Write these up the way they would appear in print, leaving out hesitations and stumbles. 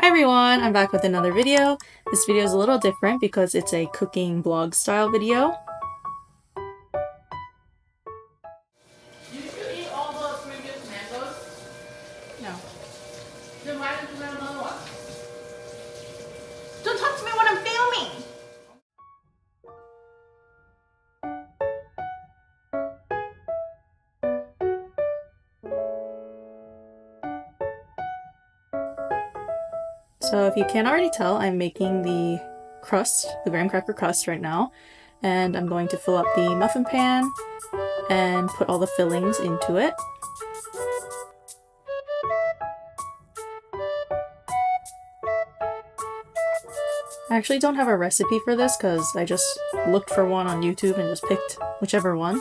Hi everyone, I'm back with another video. This video is a little different because it's a cooking vlog style video. Did you eat all the previous mangoes? No. Then why didn't you have another one? Don't talk to me when I'm filming! So if you can't already tell, I'm making the crust, the graham cracker crust right now. And I'm going to fill up the muffin pan and put all the fillings into it. I actually don't have a recipe for this because I just looked for one on YouTube and just picked whichever one.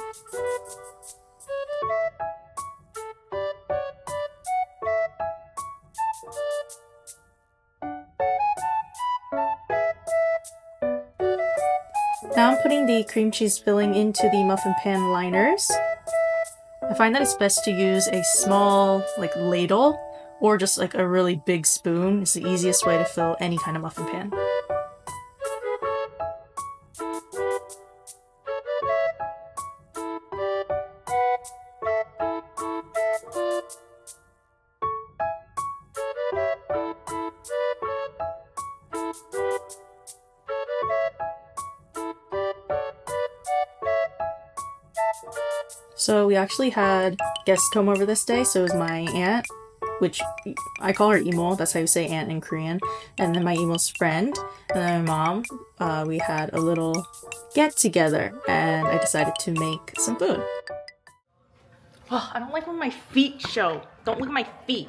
Now I'm putting the cream cheese filling into the muffin pan liners. I find that it's best to use a small ladle or just like a really big spoon. It's the easiest way to fill any kind of muffin pan. So we actually had guests come over this day, so it was my aunt, which I call her Imo, that's how you say aunt in Korean, and then my Imo's friend, and then my mom. We had a little get-together, and I decided to make some food. Oh, I don't like when my feet show. Don't look at my feet.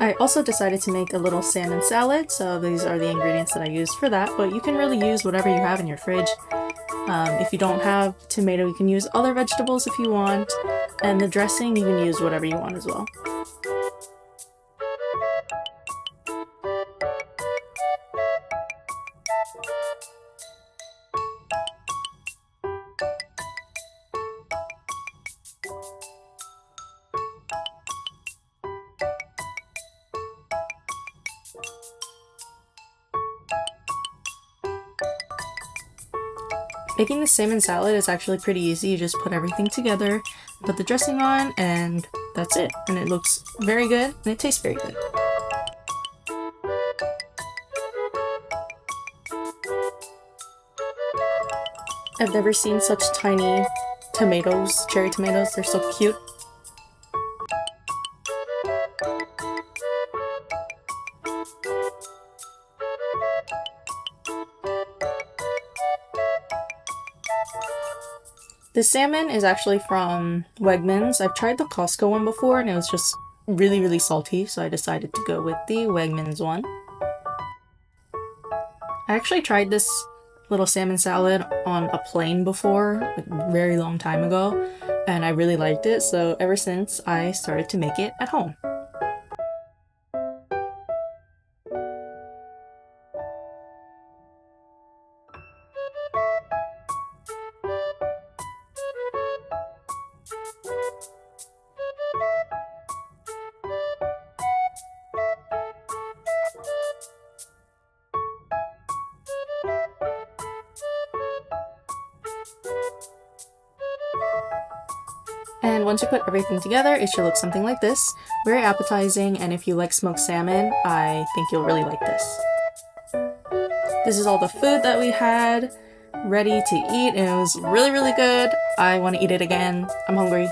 I also decided to make a little salmon salad, so these are the ingredients that I used for that, but you can really use whatever you have in your fridge. If you don't have tomato, you can use other vegetables if you want, and the dressing, you can use whatever you want as well. Making the salmon salad is actually pretty easy. You just put everything together, put the dressing on, and that's it. And it looks very good, and it tastes very good. I've never seen such tiny tomatoes, cherry tomatoes. They're so cute. The salmon is actually from Wegmans. I've tried the Costco one before and it was just really salty, so I decided to go with the Wegmans one. I actually tried this little salmon salad on a plane before, like a very long time ago, and I really liked it, so ever since I started to make it at home. And once you put everything together, it should look something like this. Very appetizing, and if you like smoked salmon, I think you'll really like this. This is all the food that we had ready to eat, and it was really good. I want to eat it again. I'm hungry.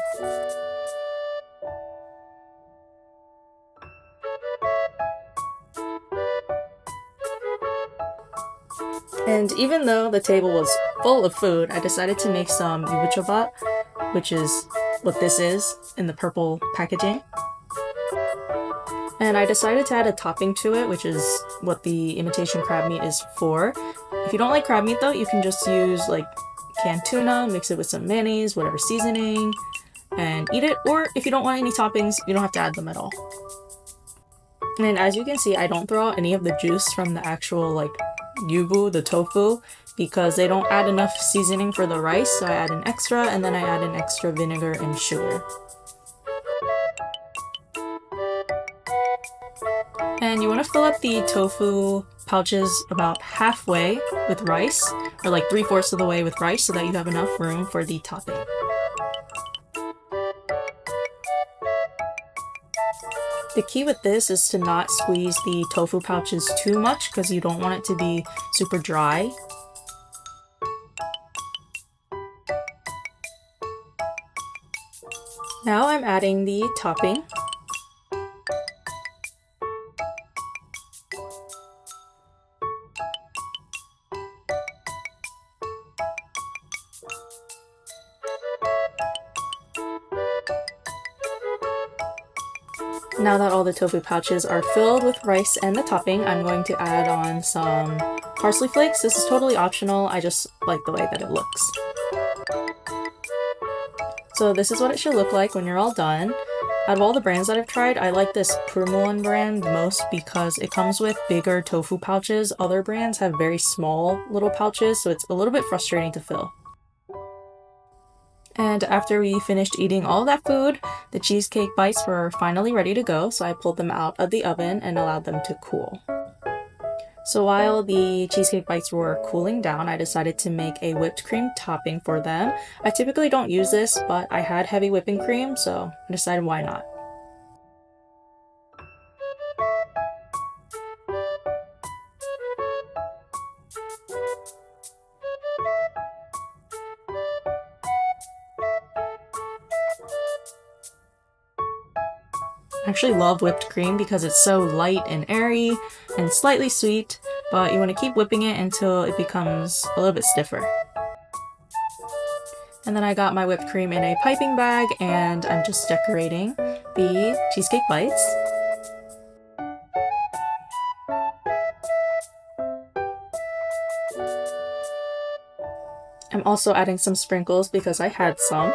And even though the table was full of food, I decided to make some yubuchobat, which is what this is in the purple packaging. And I decided to add a topping to it, which is what the imitation crab meat is for. If you don't like crab meat though, you can just use like canned tuna, mix it with some mayonnaise, whatever seasoning, and eat it. Or if you don't want any toppings, you don't have to add them at all. And as you can see, I don't throw out any of the juice from the actual yubu, the tofu, because they don't add enough seasoning for the rice, so I add an extra, and then I add an extra vinegar and sugar. And you want to fill up the tofu pouches about halfway with rice, or like 3/4 of the way with rice so that you have enough room for the topping. The key with this is to not squeeze the tofu pouches too much because you don't want it to be super dry. Now I'm adding the topping. Now that all the tofu pouches are filled with rice and the topping, I'm going to add on some parsley flakes. This is totally optional, I just like the way that it looks. So this is what it should look like when you're all done. Out of all the brands that I've tried, I like this Purmuon brand most because it comes with bigger tofu pouches. Other brands have very small little pouches, so it's a little bit frustrating to fill. And after we finished eating all that food, the cheesecake bites were finally ready to go, so I pulled them out of the oven and allowed them to cool. So while the cheesecake bites were cooling down, I decided to make a whipped cream topping for them. I typically don't use this, but I had heavy whipping cream, so I decided why not. I actually love whipped cream because it's so light and airy and slightly sweet, but you want to keep whipping it until it becomes a little bit stiffer. And then I got my whipped cream in a piping bag and I'm just decorating the cheesecake bites. I'm also adding some sprinkles because I had some.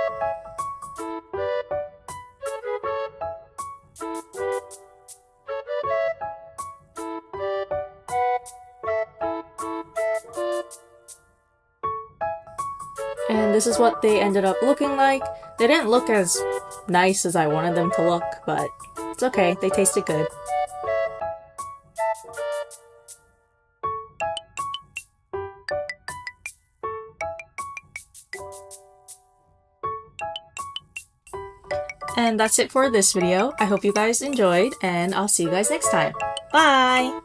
And this is what they ended up looking like. They didn't look as nice as I wanted them to look, but it's okay, they tasted good. And that's it for this video. I hope you guys enjoyed, and I'll see you guys next time. Bye!